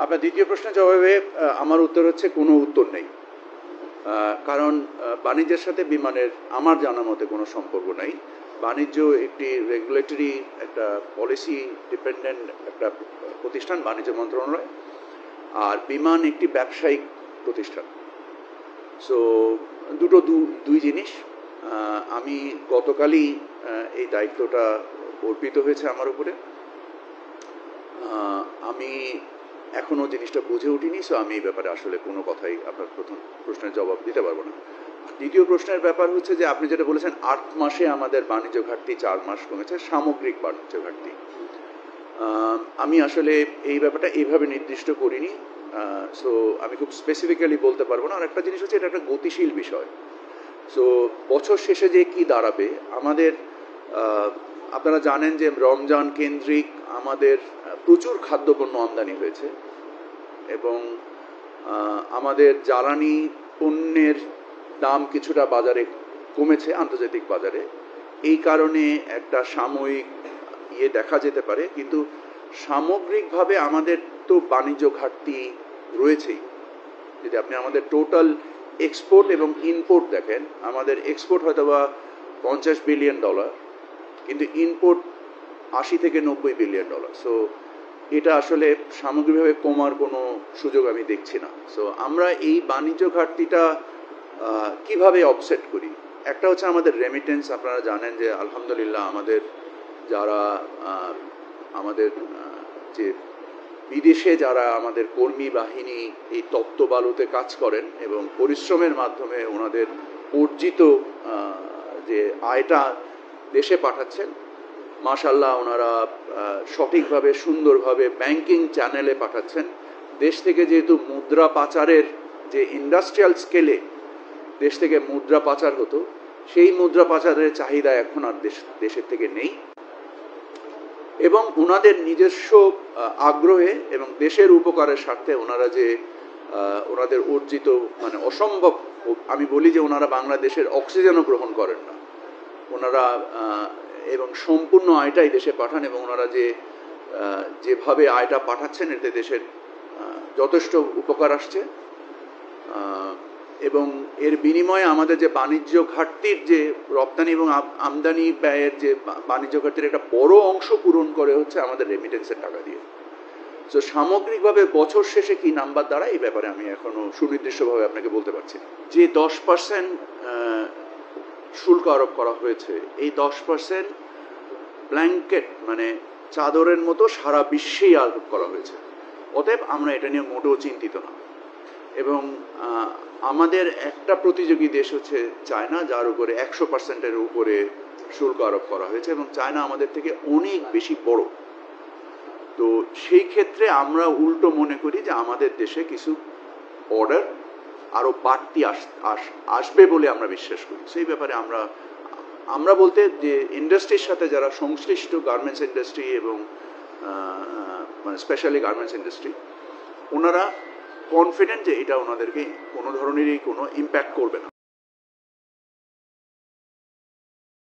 আপনার দ্বিতীয় প্রশ্নের জবাবে আমার উত্তর হচ্ছে কোনো উত্তর নেই। কারণ বাণিজ্যের সাথে বিমানের আমার জানা মতে কোনো সম্পর্ক নাই। বাণিজ্য একটি রেগুলেটরি একটা পলিসি ডিপেন্ডেন্ট একটা প্রতিষ্ঠান, বাণিজ্য মন্ত্রণালয়, আর বিমান একটি ব্যবসায়িক প্রতিষ্ঠান। সো দুই জিনিস। আমি গতকালই এই দায়িত্বটা অর্পিত হয়েছে আমার উপরে। আমি এখনও জিনিসটা বুঝে উঠিনি, সো আমি এই ব্যাপারে আসলে কোনো কথাই আপনার প্রথম প্রশ্নের জবাব দিতে পারবো না। দ্বিতীয় প্রশ্নের ব্যাপার হচ্ছে যে আপনি যেটা বলেছেন 8 মাসে আমাদের বাণিজ্য ঘাটতি 4 মাস কমেছে, সামগ্রিক বাণিজ্য ঘাটতি। আমি আসলে এই ব্যাপারটা এইভাবে নির্দিষ্ট করিনি, সো আমি খুব স্পেসিফিক্যালি বলতে পারবো না। আর একটা জিনিস হচ্ছে এটা একটা গতিশীল বিষয়। সো বছর শেষে যে কি দাঁড়াবে আমাদের, আপনারা জানেন যে রমজান কেন্দ্রিক আমাদের প্রচুর খাদ্যপণ্য আমদানি হয়েছে এবং আমাদের জ্বালানি পণ্যের দাম কিছুটা বাজারে কমেছে, আন্তর্জাতিক বাজারে। এই কারণে একটা সাময়িক দেখা যেতে পারে, কিন্তু সামগ্রিকভাবে আমাদের তো বাণিজ্য ঘাটতি রয়েছেই। যদি আপনি আমাদের টোটাল এক্সপোর্ট এবং ইনপোর্ট দেখেন, আমাদের এক্সপোর্ট হয়তো বা $50 বিলিয়ন, কিন্তু ইনপোর্ট 80 থেকে 90 বিলিয়ন ডলার। সো এটা আসলে সামগ্রিকভাবে কমার কোনো সুযোগ আমি দেখছি না। সো আমরা এই বাণিজ্য ঘাটতিটা কিভাবে অফসেট করি? একটা হচ্ছে আমাদের রেমিটেন্স। আপনারা জানেন যে আলহামদুলিল্লাহ আমাদের যারা আমাদের যে বিদেশে যারা আমাদের কর্মী বাহিনী এই তপ্ত বালুতে কাজ করেন এবং পরিশ্রমের মাধ্যমে ওনাদের অর্জিত যে আয়টা দেশে পাঠাচ্ছেন, মাশাল্লাহ ওনারা সঠিকভাবে সুন্দরভাবে ব্যাংকিং চ্যানেলে পাঠাচ্ছেন। দেশ থেকে যেহেতু মুদ্রা পাচারের যে ইন্ডাস্ট্রিয়াল স্কেলে দেশ থেকে মুদ্রা পাচার হতো, সেই মুদ্রা পাচারের চাহিদা এখন আর দেশের থেকে নেই। এবং ওনাদের নিজস্ব আগ্রহে এবং দেশের উপকারের স্বার্থে ওনারা যে ওনাদের অর্জিত মানে অসম্ভব, আমি বলি যে ওনারা বাংলাদেশের অক্সিজেনও গ্রহণ করেন না, ওনারা এবং সম্পূর্ণ আয়টাই দেশে পাঠান এবং ওনারা যেভাবে আয়টা পাঠাচ্ছেন এতে দেশের যথেষ্ট উপকার আসছে। এবং এর বিনিময়ে আমাদের যে বাণিজ্য ঘাটতির যে রপ্তানি এবং আমদানি ব্যয়ের যে বাণিজ্য ঘাটতির একটা বড় অংশ পূরণ করে হচ্ছে আমাদের রেমিটেন্সের টাকা দিয়ে। তো সামগ্রিকভাবে বছর শেষে কি নাম্বার দাঁড়ায় এই ব্যাপারে আমি এখনো সুনির্দিষ্টভাবে আপনাকে বলতে পারছি না। যে 10% শুল্ক আরোপ করা হয়েছে, এই 10% ব্ল্যাঙ্কেট মানে চাদরের মতো সারা বিশ্বেই আরোপ করা হয়েছে। অতএব আমরা এটা নিয়ে মোটেও চিন্তিত না। এবং আমাদের একটা প্রতিযোগী দেশ হচ্ছে চায়না, যার উপরে 100%-এর উপরে শুল্ক আরোপ করা হয়েছে এবং চায়না আমাদের থেকে অনেক বেশি বড়। তো সেই ক্ষেত্রে আমরা উল্টো মনে করি যে আমাদের দেশে কিছু অর্ডার আরও বাড়তি আসবে বলে আমরা বিশ্বাস করি। সেই ব্যাপারে আমরা বলতে যে ইন্ডাস্ট্রির সাথে যারা সংশ্লিষ্ট, গার্মেন্টস ইন্ডাস্ট্রি এবং মানে স্পেশালি গার্মেন্টস ইন্ডাস্ট্রি, ওনারা কনফিডেন্ট যে এটা ওনাদেরকে কোনো ধরনেরই কোনো ইম্প্যাক্ট করবে না।